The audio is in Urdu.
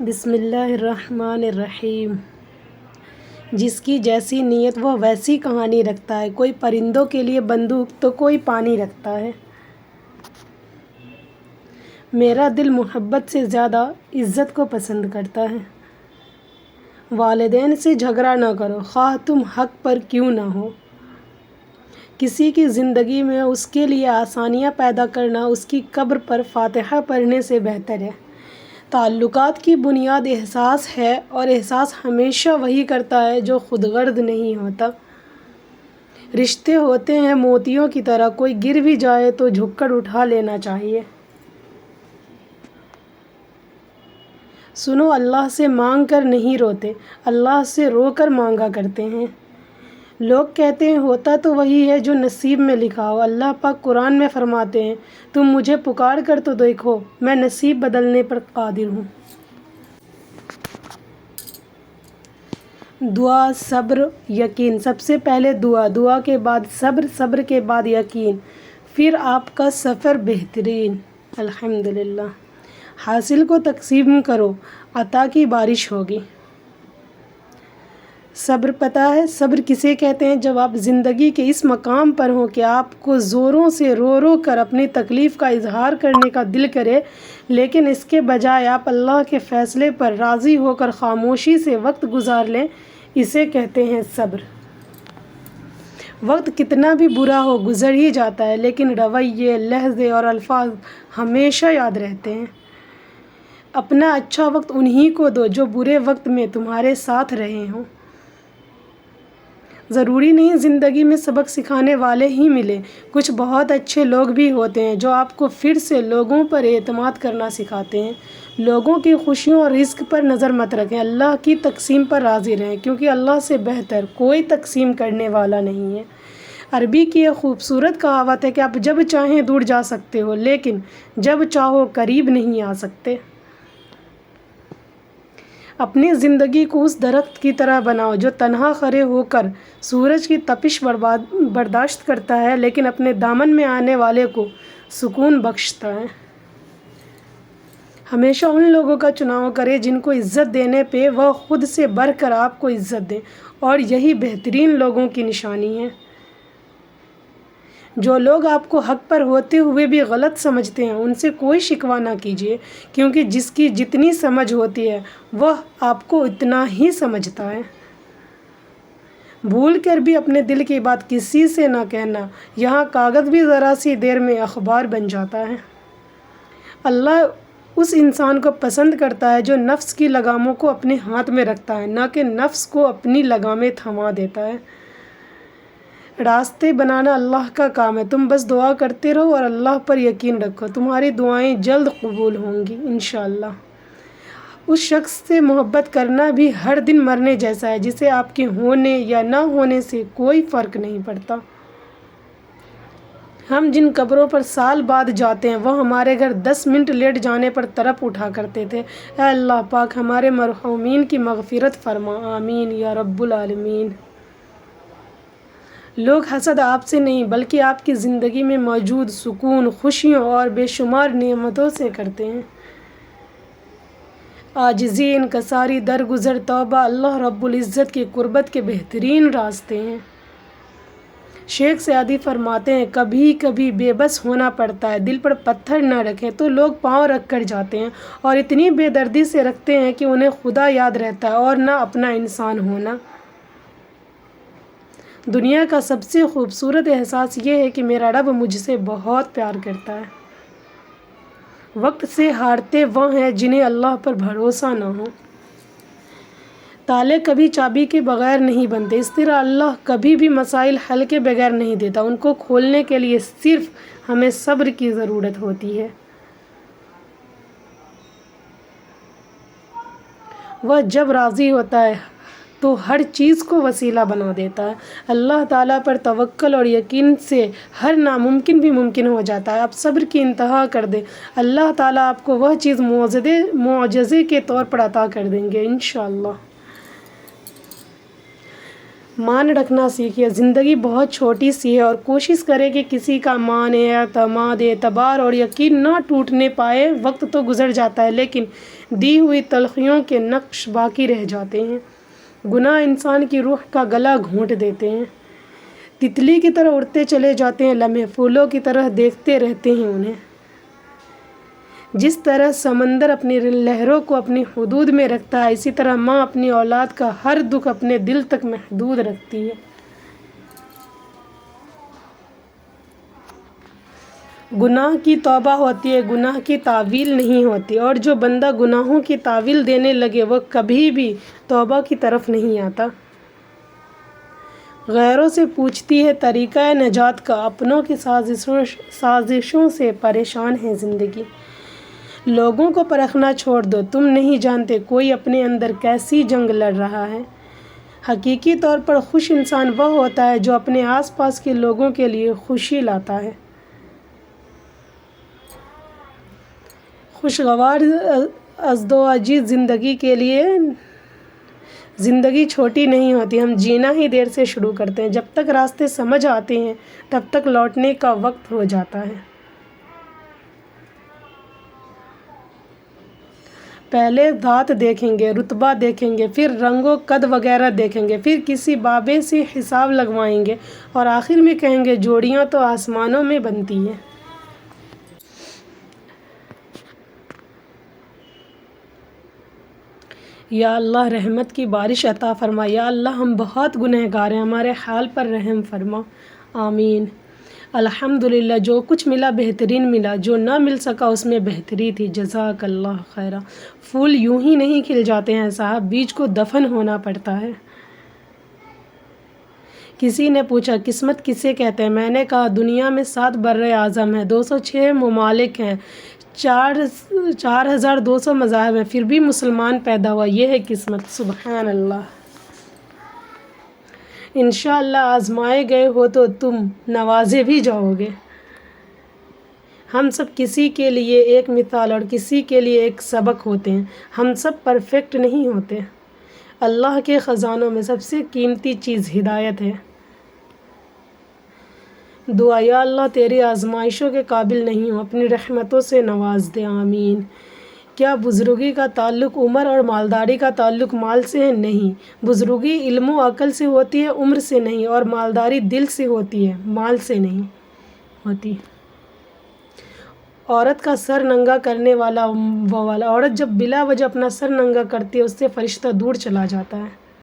بسم اللہ الرحمن الرحیم۔ جس کی جیسی نیت وہ ویسی کہانی رکھتا ہے، کوئی پرندوں کے لیے بندوق تو کوئی پانی رکھتا ہے۔ میرا دل محبت سے زیادہ عزت کو پسند کرتا ہے۔ والدین سے جھگڑا نہ کرو، خواہ تم حق پر کیوں نہ ہو۔ کسی کی زندگی میں اس کے لیے آسانیاں پیدا کرنا اس کی قبر پر فاتحہ پڑھنے سے بہتر ہے۔ تعلقات کی بنیاد احساس ہے، اور احساس ہمیشہ وہی کرتا ہے جو خود غرض نہیں ہوتا۔ رشتے ہوتے ہیں موتیوں کی طرح، کوئی گر بھی جائے تو جھک کر اٹھا لینا چاہیے۔ سنو، اللہ سے مانگ کر نہیں روتے، اللہ سے رو کر مانگا کرتے ہیں۔ لوگ کہتے ہیں ہوتا تو وہی ہے جو نصیب میں لکھا ہو۔ اللہ پاک قرآن میں فرماتے ہیں، تم مجھے پکار کر تو دیکھو، میں نصیب بدلنے پر قادر ہوں۔ دعا، صبر، یقین۔ سب سے پہلے دعا، دعا کے بعد صبر، صبر کے بعد یقین، پھر آپ کا سفر بہترین۔ الحمدللہ۔ حاصل کو تقسیم کرو، عطا کی بارش ہوگی۔ صبر پتہ ہے صبر کسے کہتے ہیں؟ جب آپ زندگی کے اس مقام پر ہوں کہ آپ کو زوروں سے رو رو کر اپنی تکلیف کا اظہار کرنے کا دل کرے، لیکن اس کے بجائے آپ اللہ کے فیصلے پر راضی ہو کر خاموشی سے وقت گزار لیں، اسے کہتے ہیں صبر۔ وقت کتنا بھی برا ہو گزر ہی جاتا ہے، لیکن رویے، لہجے اور الفاظ ہمیشہ یاد رہتے ہیں۔ اپنا اچھا وقت انہی کو دو جو برے وقت میں تمہارے ساتھ رہے ہوں۔ ضروری نہیں زندگی میں سبق سکھانے والے ہی ملیں، کچھ بہت اچھے لوگ بھی ہوتے ہیں جو آپ کو پھر سے لوگوں پر اعتماد کرنا سکھاتے ہیں۔ لوگوں کی خوشیوں اور رزق پر نظر مت رکھیں، اللہ کی تقسیم پر راضی رہیں، کیونکہ اللہ سے بہتر کوئی تقسیم کرنے والا نہیں ہے۔ عربی کی ایک خوبصورت کہاوت ہے کہ آپ جب چاہیں دور جا سکتے ہو، لیکن جب چاہو قریب نہیں آ سکتے۔ اپنی زندگی کو اس درخت کی طرح بناؤ جو تنہا کھڑے ہو کر سورج کی تپش برداشت کرتا ہے، لیکن اپنے دامن میں آنے والے کو سکون بخشتا ہے۔ ہمیشہ ان لوگوں کا چناؤ کریں جن کو عزت دینے پہ وہ خود سے بڑھ کر آپ کو عزت دیں، اور یہی بہترین لوگوں کی نشانی ہے۔ جو لوگ آپ کو حق پر ہوتے ہوئے بھی غلط سمجھتے ہیں، ان سے کوئی شکوہ نہ کیجیے، کیونکہ جس کی جتنی سمجھ ہوتی ہے وہ آپ کو اتنا ہی سمجھتا ہے۔ بھول کر بھی اپنے دل کی بات کسی سے نہ کہنا، یہاں کاغذ بھی ذرا سی دیر میں اخبار بن جاتا ہے۔ اللہ اس انسان کو پسند کرتا ہے جو نفس کی لگاموں کو اپنے ہاتھ میں رکھتا ہے، نہ کہ نفس کو اپنی لگامیں تھما دیتا ہے۔ راستے بنانا اللہ کا کام ہے، تم بس دعا کرتے رہو اور اللہ پر یقین رکھو، تمہاری دعائیں جلد قبول ہوں گی انشاءاللہ۔ اس شخص سے محبت کرنا بھی ہر دن مرنے جیسا ہے جسے آپ کے ہونے یا نہ ہونے سے کوئی فرق نہیں پڑتا۔ ہم جن قبروں پر سال بعد جاتے ہیں وہ ہمارے گھر 10 منٹ لیٹ جانے پر تڑپ اٹھا کرتے تھے۔ اے اللہ پاک ہمارے مرحومین کی مغفرت فرما، آمین یا رب العالمین۔ لوگ حسد آپ سے نہیں بلکہ آپ کی زندگی میں موجود سکون، خوشیوں اور بے شمار نعمتوں سے کرتے ہیں۔ عاجزی، انکساری، درگزر، توبہ اللہ رب العزت کی قربت کے بہترین راستے ہیں۔ شیخ سعدی فرماتے ہیں، کبھی کبھی بے بس ہونا پڑتا ہے، دل پر پتھر نہ رکھیں تو لوگ پاؤں رکھ کر جاتے ہیں، اور اتنی بے دردی سے رکھتے ہیں کہ انہیں خدا یاد رہتا ہے اور نہ اپنا انسان ہونا۔ دنیا کا سب سے خوبصورت احساس یہ ہے کہ میرا رب مجھ سے بہت پیار کرتا ہے۔ وقت سے ہارتے وہ ہیں جنہیں اللہ پر بھروسہ نہ ہو۔ تالے کبھی چابی کے بغیر نہیں بنتے، اس طرح اللہ کبھی بھی مسائل حل کے بغیر نہیں دیتا، ان کو کھولنے کے لیے صرف ہمیں صبر کی ضرورت ہوتی ہے۔ وہ جب راضی ہوتا ہے تو ہر چیز کو وسیلہ بنا دیتا ہے۔ اللہ تعالیٰ پر توکل اور یقین سے ہر ناممکن بھی ممکن ہو جاتا ہے۔ آپ صبر کی انتہا کر دیں، اللہ تعالیٰ آپ کو وہ چیز معجزے کے طور پر عطا کر دیں گے انشاءاللہ۔ مان رکھنا سیکھیے، زندگی بہت چھوٹی سی ہے، اور کوشش کرے کہ کسی کا مان، اعتماد، اعتبار اور یقین نہ ٹوٹنے پائے۔ وقت تو گزر جاتا ہے لیکن دی ہوئی تلخیوں کے نقش باقی رہ جاتے ہیں۔ گناہ انسان کی روح کا گلا گھونٹ دیتے ہیں، تتلی کی طرح اڑتے چلے جاتے ہیں، لمحے پھولوں کی طرح دیکھتے رہتے ہیں انہیں۔ جس طرح سمندر اپنی لہروں کو اپنی حدود میں رکھتا ہے، اسی طرح ماں اپنی اولاد کا ہر دکھ اپنے دل تک محدود رکھتی ہے۔ گناہ کی توبہ ہوتی ہے، گناہ کی تعویل نہیں ہوتی، اور جو بندہ گناہوں کی تعویل دینے لگے وہ کبھی بھی توبہ کی طرف نہیں آتا۔ غیروں سے پوچھتی ہے طریقہ نجات کا، اپنوں کی سازشوں سے پریشان ہے زندگی۔ لوگوں کو پرکھنا چھوڑ دو، تم نہیں جانتے کوئی اپنے اندر کیسی جنگ لڑ رہا ہے۔ حقیقی طور پر خوش انسان وہ ہوتا ہے جو اپنے آس پاس کے لوگوں کے لیے خوشی لاتا ہے۔ خوشگوار ازدواجی زندگی کے لیے زندگی چھوٹی نہیں ہوتی، ہم جینا ہی دیر سے شروع کرتے ہیں۔ جب تک راستے سمجھ آتے ہیں تب تک لوٹنے کا وقت ہو جاتا ہے۔ پہلے ذات دیکھیں گے، رتبہ دیکھیں گے، پھر رنگ و قد وغیرہ دیکھیں گے، پھر کسی بابے سے حساب لگوائیں گے، اور آخر میں کہیں گے جوڑیاں تو آسمانوں میں بنتی ہیں۔ یا اللہ رحمت کی بارش عطا فرما، یا اللہ ہم بہت گنہگار ہیں، ہمارے حال پر رحم فرما، آمین۔ الحمدللہ، جو کچھ ملا بہترین ملا، جو نہ مل سکا اس میں بہتری تھی، جزاک اللہ خیرا۔ پھول یوں ہی نہیں کھل جاتے ہیں صاحب، بیج کو دفن ہونا پڑتا ہے۔ کسی نے پوچھا قسمت کسے کہتے ہیں؟ میں نے کہا دنیا میں 7 بر اعظم ہیں، 206 ممالک ہیں، 4200 مذاہب ہیں، پھر بھی مسلمان پیدا ہوا، یہ ہے قسمت۔ سبحان اللہ۔ انشاءاللہ آزمائے گئے ہو تو تم نوازے بھی جاؤ گے۔ ہم سب کسی کے لیے ایک مثال اور کسی کے لیے ایک سبق ہوتے ہیں، ہم سب پرفیکٹ نہیں ہوتے۔ اللہ کے خزانوں میں سب سے قیمتی چیز ہدایت ہے۔ دعا، یا اللہ تیری آزمائشوں کے قابل نہیں ہوں، اپنی رحمتوں سے نواز دے، آمین۔ کیا بزرگی کا تعلق عمر اور مالداری کا تعلق مال سے ہے؟ نہیں، بزرگی علم و عقل سے ہوتی ہے، عمر سے نہیں، اور مالداری دل سے ہوتی ہے، مال سے نہیں ہوتی۔ عورت کا سر ننگا کرنے والا وہ والا، عورت جب بلا وجہ اپنا سر ننگا کرتی ہے اس سے فرشتہ دور چلا جاتا ہے۔